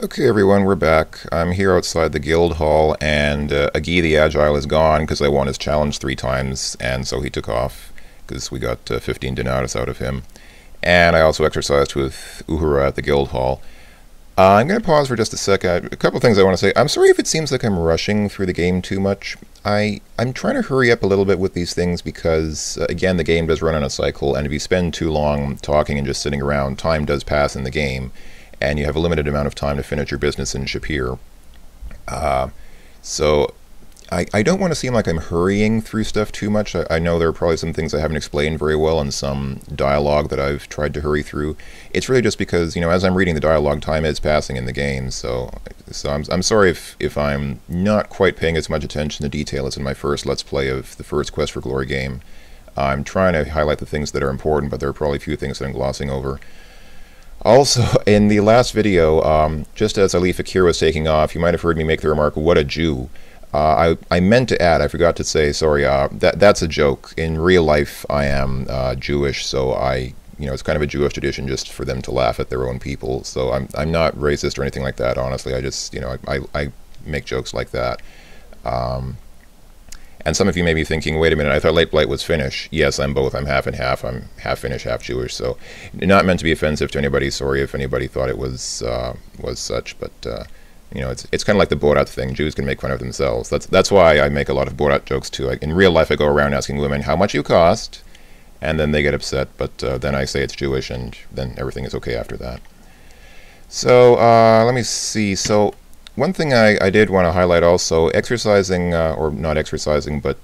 Okay, everyone, we're back. I'm here outside the guild hall, and Agi the Agile is gone because I won his challenge 3 times, and so he took off because we got 15 Donatus out of him. And I also exercised with Uhura at the guild hall. I'm going to pause for just a sec. A couple of things I want to say. I'm sorry if it seems like I'm rushing through the game too much. I'm trying to hurry up a little bit with these things because, again, the game does run on a cycle, and if you spend too long talking and just sitting around, time does pass in the game, and you have a limited amount of time to finish your business in Shapeir. So I don't want to seem like I'm hurrying through stuff too much. I know there are probably some things I haven't explained very well and some dialogue that I've tried to hurry through. It's really just because, you know, as I'm reading the dialogue, time is passing in the game. So I'm sorry if I'm not quite paying as much attention to detail as in my first Let's Play of the first Quest for Glory game. I'm trying to highlight the things that are important, but there are probably a few things that I'm glossing over. Also, in the last video, just as Alif Akir was taking off, you might have heard me make the remark, "What a Jew." I meant to add, I forgot to say, sorry, that's a joke. In real life, I am Jewish, so it's kind of a Jewish tradition just for them to laugh at their own people. So I'm not racist or anything like that, honestly. I just, I make jokes like that. And some of you may be thinking, wait a minute, I thought Late Blight was Finnish. Yes, I'm both. I'm half and half. I'm half Finnish, half Jewish. So not meant to be offensive to anybody. Sorry if anybody thought it was such. But, it's kind of like the Borat thing. Jews can make fun of themselves. That's why I make a lot of Borat jokes, too. In real life, I go around asking women how much you cost, and then they get upset. But then I say it's Jewish, and then everything is okay after that. So let me see. So one thing I did want to highlight also, exercising, or not exercising, but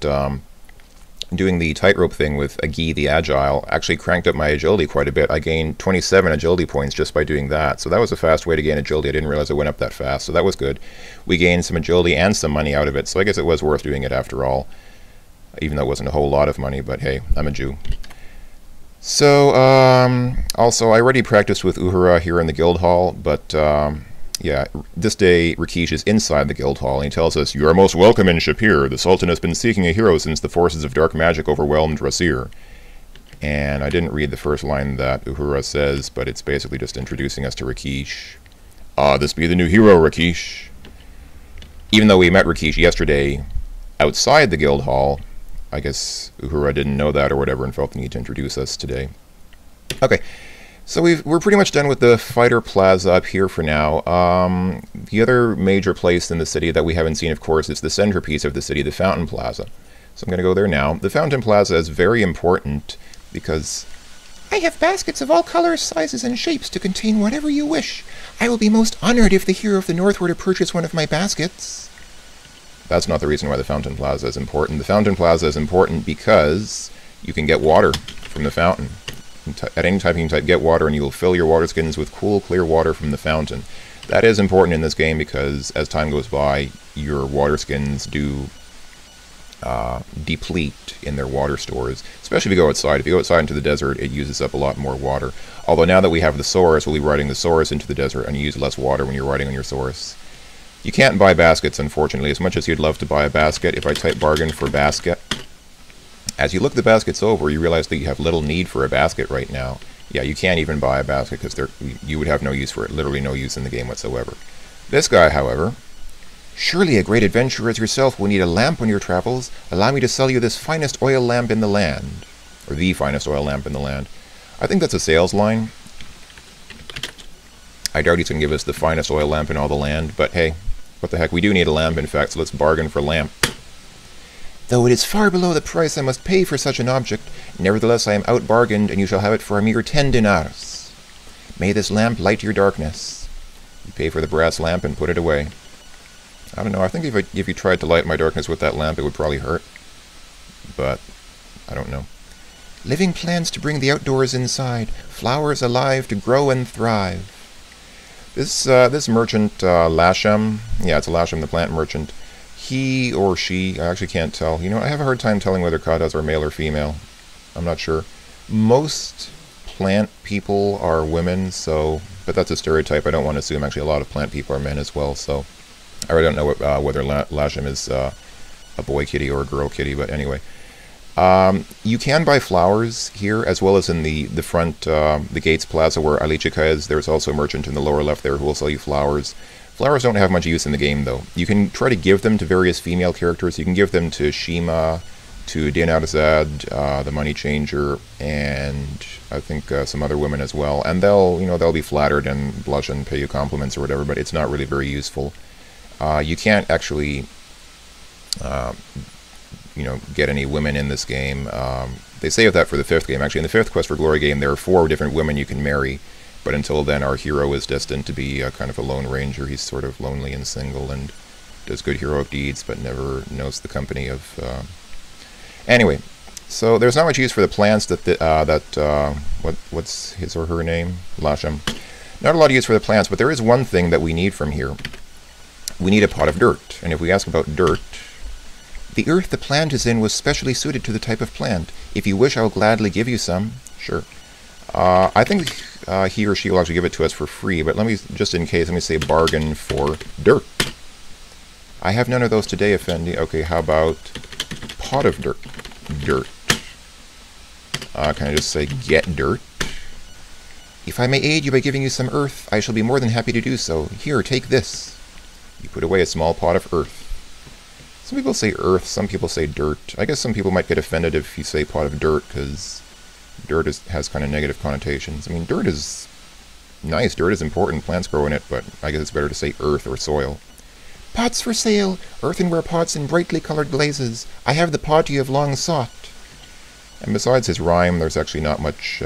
doing the tightrope thing with Agi the Agile actually cranked up my agility quite a bit. I gained 27 agility points just by doing that. So that was a fast way to gain agility. I didn't realize it went up that fast, so that was good. We gained some agility and some money out of it, so I guess it was worth doing it after all, even though it wasn't a whole lot of money, but hey, I'm a Jew. So, also, I already practiced with Uhura here in the guild hall, but yeah, this day Rakesh is inside the guild hall, and he tells us, "You are most welcome in Shapeir. The Sultan has been seeking a hero since the forces of dark magic overwhelmed Rasir." And I didn't read the first line that Uhura says, but it's basically just introducing us to Rakesh. This be the new hero, Rakesh." Even though we met Rakesh yesterday outside the guild hall, I guess Uhura didn't know that or whatever and felt the need to introduce us today. Okay. So we're pretty much done with the Fighter Plaza up here for now. The other major place in the city that we haven't seen, of course, is the centerpiece of the city, the Fountain Plaza. So I'm going to go there now. The Fountain Plaza is very important because I have baskets of all colors, sizes, and shapes to contain whatever you wish. I will be most honored if the hero of the North were to purchase one of my baskets. That's not the reason why the Fountain Plaza is important. The Fountain Plaza is important because you can get water from the fountain. At any time you can type "get water" and you will fill your water skins with cool, clear water from the fountain. That is important in this game because as time goes by, your water skins do deplete in their water stores, especially if you go outside. If you go outside into the desert, it uses up a lot more water. Although now that we have the Saurus, we'll be riding the Saurus into the desert and you use less water when you're riding on your Saurus. You can't buy baskets, unfortunately, as much as you'd love to buy a basket. If I type bargain for basket, as you look the baskets over, you realize that you have little need for a basket right now. Yeah, you can't even buy a basket because you would have no use for it, literally no use in the game whatsoever. This guy, however, "Surely a great adventurer as yourself will need a lamp on your travels. Allow me to sell you this finest oil lamp in the land." Or the finest oil lamp in the land. I think that's a sales line. I doubt he's going to give us the finest oil lamp in all the land, but hey, what the heck, we do need a lamp in fact, so let's bargain for lamp. "Though it is far below the price I must pay for such an object, nevertheless I am out-bargained, and you shall have it for a mere 10 dinars. May this lamp light your darkness." You pay for the brass lamp and put it away. I don't know, I think if you tried to light my darkness with that lamp, it would probably hurt. But, I don't know. "Living plants to bring the outdoors inside, flowers alive to grow and thrive." This merchant, Lashem, yeah, it's a Lashem, the plant merchant, he or she, I actually can't tell. You know, I have a hard time telling whether Katas are male or female. I'm not sure. Most plant people are women, so, but that's a stereotype. I don't want to assume. Actually, a lot of plant people are men as well, so I really don't know whether Lashem is a boy kitty or a girl kitty, but anyway. You can buy flowers here, as well as in the front, the Gates Plaza where Alichika is. There's also a merchant in the lower left there who will sell you flowers. Flowers don't have much use in the game, though. You can try to give them to various female characters. You can give them to Shima, to Dinarzad, the Money Changer, and I think some other women as well. And they'll be flattered and blush and pay you compliments or whatever, but it's not really very useful. You can't actually get any women in this game. They save that for the 5th game. Actually, in the 5th Quest for Glory game, there are 4 different women you can marry, but until then, our hero is destined to be kind of a lone ranger. He's sort of lonely and single and does good heroic deeds, but never knows the company of... Anyway, so there's not much use for the plants what's his or her name? Lasham. Not a lot of use for the plants, but there is one thing that we need from here. We need a pot of dirt, and if we ask about dirt... The earth the plant is in was specially suited to the type of plant. If you wish, I will gladly give you some. Sure. I think he or she will actually give it to us for free, but let me, just in case, let me say bargain for dirt. I have none of those today, Effendi. Okay, how about pot of dirt? Dirt. Can I just say get dirt? If I may aid you by giving you some earth, I shall be more than happy to do so. Here, take this. You put away a small pot of earth. Some people say earth, some people say dirt. I guess some people might get offended if you say pot of dirt, because dirt has kind of negative connotations. I mean, dirt is nice, dirt is important, plants grow in it, but I guess it's better to say earth or soil. Pots for sale! Earthenware pots in brightly colored glazes. I have the pot you have long sought. And besides his rhyme, there's actually not much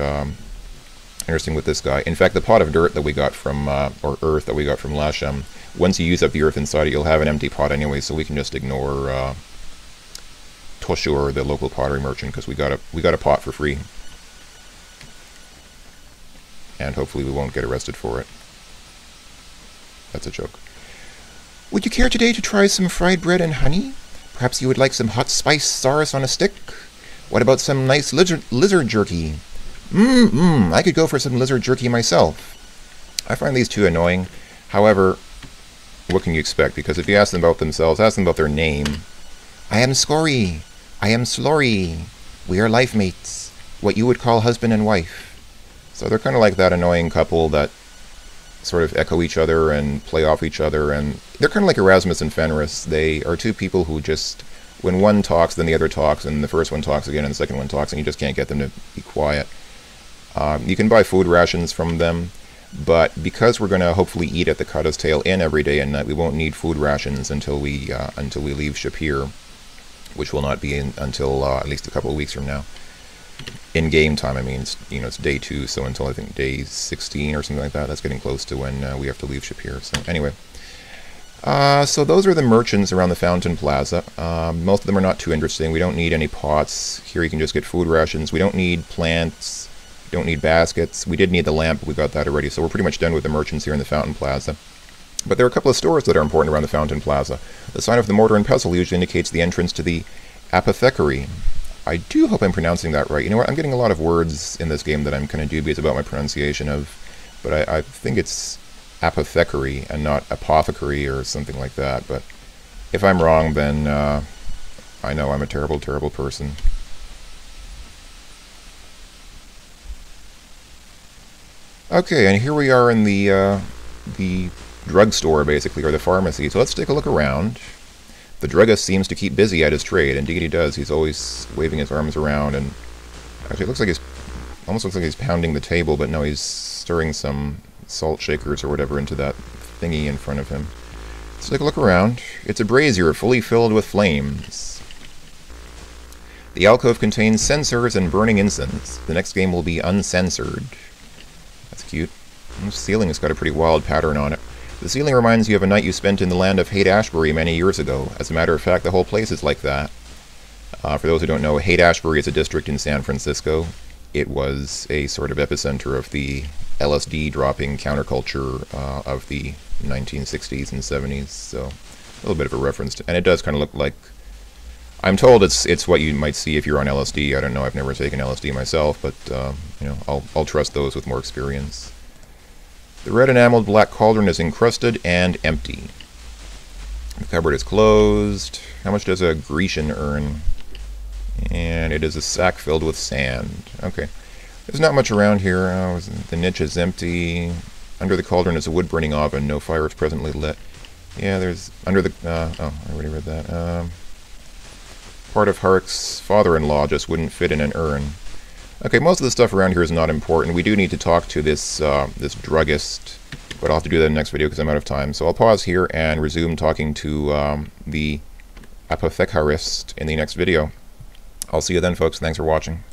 interesting with this guy. In fact, the pot of dirt that we got from, or earth that we got from Lasham, once you use up the earth inside it, you'll have an empty pot anyway, so we can just ignore Toshur, the local pottery merchant, because we got a pot for free. And hopefully we won't get arrested for it. That's a joke. Would you care today to try some fried bread and honey? Perhaps you would like some hot spice sauce on a stick? What about some nice lizard jerky? I could go for some lizard jerky myself. I find these two annoying. However, what can you expect? Because if you ask them about themselves, ask them about their name. I am Scory. I am Slory. We are life mates. What you would call husband and wife. So they're kind of like that annoying couple that sort of echo each other and play off each other. And they're kind of like Erasmus and Fenris. They are two people who just, when one talks, then the other talks, and the first one talks again, and the second one talks, and you just can't get them to be quiet. You can buy food rations from them. But because we're going to hopefully eat at the Kata's Tail Inn every day and night, we won't need food rations until we leave Shapeir, which will not be until at least a couple of weeks from now. In game time, I mean, it's day 2, so until I think day 16 or something like that. That's getting close to when we have to leave Shapeir. So anyway, so those are the merchants around the Fountain Plaza. Most of them are not too interesting. We don't need any pots. Here you can just get food rations. We don't need plants. Don't need baskets. We did need the lamp, but we got that already, so we're pretty much done with the merchants here in the Fountain Plaza. But there are a couple of stores that are important around the Fountain Plaza. The sign of the mortar and pestle usually indicates the entrance to the apothecary. I do hope I'm pronouncing that right. You know what, I'm getting a lot of words in this game that I'm kind of dubious about my pronunciation of, but I think it's apothecary and not apothecary or something like that. But if I'm wrong, then I know I'm a terrible, terrible person. Okay, and here we are in the drugstore, basically, or the pharmacy. So let's take a look around. The druggist seems to keep busy at his trade. Indeed he does. He's always waving his arms around, and actually it looks like almost looks like he's pounding the table, but no, he's stirring some salt shakers or whatever into that thingy in front of him. Let's take a look around. It's a brazier fully filled with flames. The alcove contains censers and burning incense. The next game will be uncensored. That's cute. The ceiling has got a pretty wild pattern on it. The ceiling reminds you of a night you spent in the land of Haight-Ashbury many years ago. As a matter of fact, the whole place is like that. For those who don't know, Haight-Ashbury is a district in San Francisco. It was a sort of epicenter of the LSD dropping counterculture of the 1960s and 70s. So a little bit of a reference to, and it does kind of look like, I'm told it's what you might see if you're on LSD. I don't know, I've never taken LSD myself, but you know, I'll trust those with more experience. The red enameled black cauldron is encrusted and empty. The cupboard is closed. How much does a Grecian earn? And it is a sack filled with sand. Okay. There's not much around here. The niche is empty. Under the cauldron is a wood burning oven. No fire is presently lit. Yeah, there's under the... oh, I already read that. Part of Hark's father-in-law just wouldn't fit in an urn. Okay, most of the stuff around here is not important. We do need to talk to this this druggist, but I'll have to do that in the next video because I'm out of time. So I'll pause here and resume talking to the apothecarist in the next video. I'll see you then, folks. Thanks for watching.